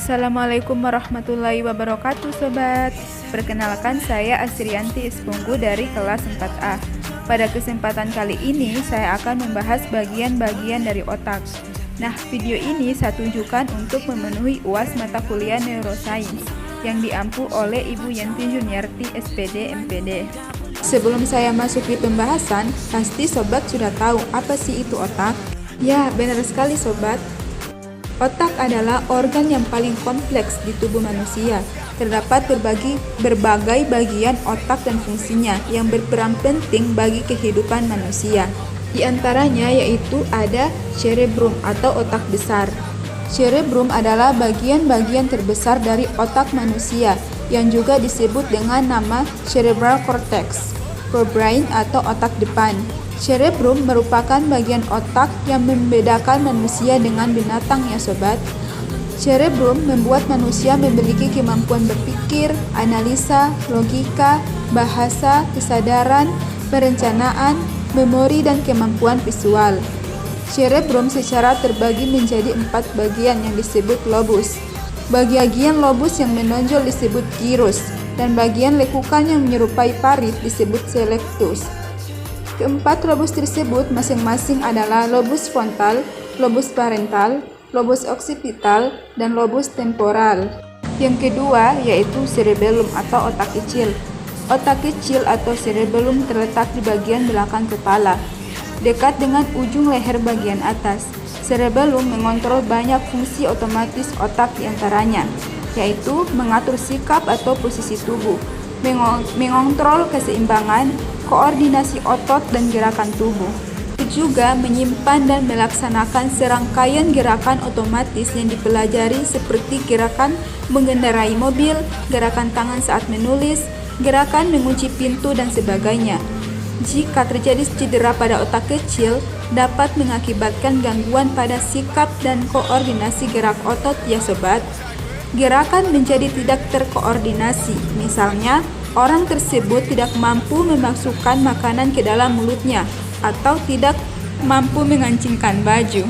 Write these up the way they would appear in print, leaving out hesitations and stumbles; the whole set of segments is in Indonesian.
Assalamualaikum warahmatullahi wabarakatuh sobat. Perkenalkan, saya Asrianti Ispunggu dari kelas 4A. Pada kesempatan kali ini saya akan membahas bagian-bagian dari otak. Nah, video ini saya tunjukkan untuk memenuhi UAS mata kuliah Neuroscience yang diampu oleh Ibu Yanti Juniarti SPD MPD. Sebelum saya masuk di pembahasan, pasti sobat sudah tahu apa sih itu otak? Ya, benar sekali sobat. Otak adalah organ yang paling kompleks di tubuh manusia. Terdapat berbagai bagian otak dan fungsinya yang berperan penting bagi kehidupan manusia. Di antaranya yaitu ada cerebrum atau otak besar. Cerebrum adalah bagian-bagian terbesar dari otak manusia yang juga disebut dengan nama cerebral cortex, forebrain atau otak depan. Cerebrum merupakan bagian otak yang membedakan manusia dengan binatang ya sobat. Cerebrum membuat manusia memiliki kemampuan berpikir, analisa, logika, bahasa, kesadaran, perencanaan, memori, dan kemampuan visual. Cerebrum secara terbagi menjadi 4 bagian yang disebut lobus. Bagian lobus yang menonjol disebut gyrus, dan bagian lekukan yang menyerupai parit disebut colectus. Keempat lobus tersebut masing-masing adalah lobus frontal, lobus parental, lobus occipital, dan lobus temporal. Yang kedua yaitu cerebellum atau otak kecil. Otak kecil atau cerebellum terletak di bagian belakang kepala, dekat dengan ujung leher bagian atas. Cerebellum mengontrol banyak fungsi otomatis otak diantaranya, yaitu mengatur sikap atau posisi tubuh, mengontrol keseimbangan, koordinasi otot dan gerakan tubuh. Juga menyimpan dan melaksanakan serangkaian gerakan otomatis yang dipelajari seperti gerakan mengendarai mobil, gerakan tangan saat menulis, gerakan mengunci pintu dan sebagainya. Jika terjadi cedera pada otak kecil, dapat mengakibatkan gangguan pada sikap dan koordinasi gerak otot ya sobat. Gerakan menjadi tidak terkoordinasi, misalnya orang tersebut tidak mampu memasukkan makanan ke dalam mulutnya atau tidak mampu mengancingkan baju.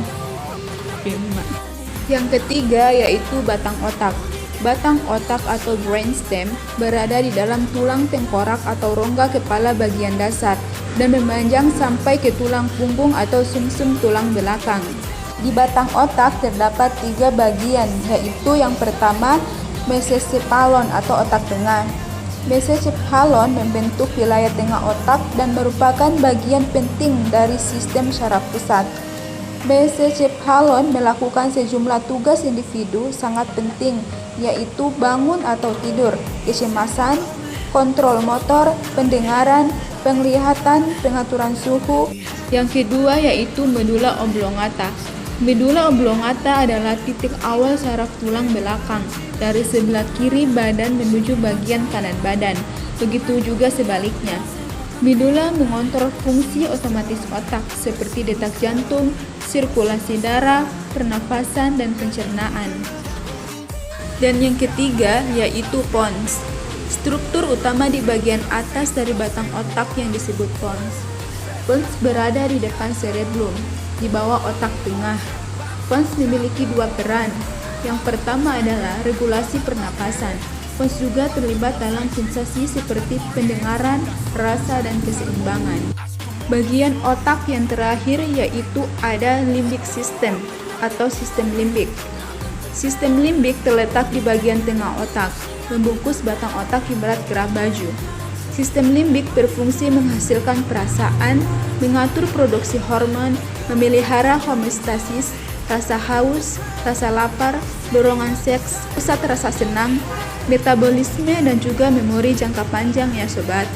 Yang ketiga yaitu batang otak. Batang otak atau brainstem berada di dalam tulang tengkorak atau rongga kepala bagian dasar dan memanjang sampai ke tulang punggung atau sumsum tulang belakang. Di batang otak terdapat 3 bagian, yaitu yang pertama mesencephalon atau otak tengah. Mesencephalon membentuk wilayah tengah otak dan merupakan bagian penting dari sistem syaraf pusat. Mesencephalon melakukan sejumlah tugas individu sangat penting, yaitu bangun atau tidur, kecemasan, kontrol motor, pendengaran, penglihatan, pengaturan suhu. Yang kedua yaitu medula oblongata. Medula oblongata adalah titik awal saraf tulang belakang dari sebelah kiri badan menuju bagian kanan badan. Begitu juga sebaliknya. Medula mengontrol fungsi otomatis otak seperti detak jantung, sirkulasi darah, pernafasan, dan pencernaan. Dan yang ketiga yaitu pons. Struktur utama di bagian atas dari batang otak yang disebut pons. Pons berada di depan cerebellum, di bawah otak tengah. Pons memiliki 2 peran. Yang pertama adalah regulasi pernapasan. Pons juga terlibat dalam sensasi seperti pendengaran, rasa, dan keseimbangan. Bagian otak yang terakhir yaitu ada limbic system atau sistem limbik. Sistem limbik terletak di bagian tengah otak, membungkus batang otak ibarat kerah baju. Sistem limbik berfungsi menghasilkan perasaan, mengatur produksi hormon, memelihara homeostasis, rasa haus, rasa lapar, dorongan seks, pusat rasa senang, metabolisme, dan juga memori jangka panjang ya sobat.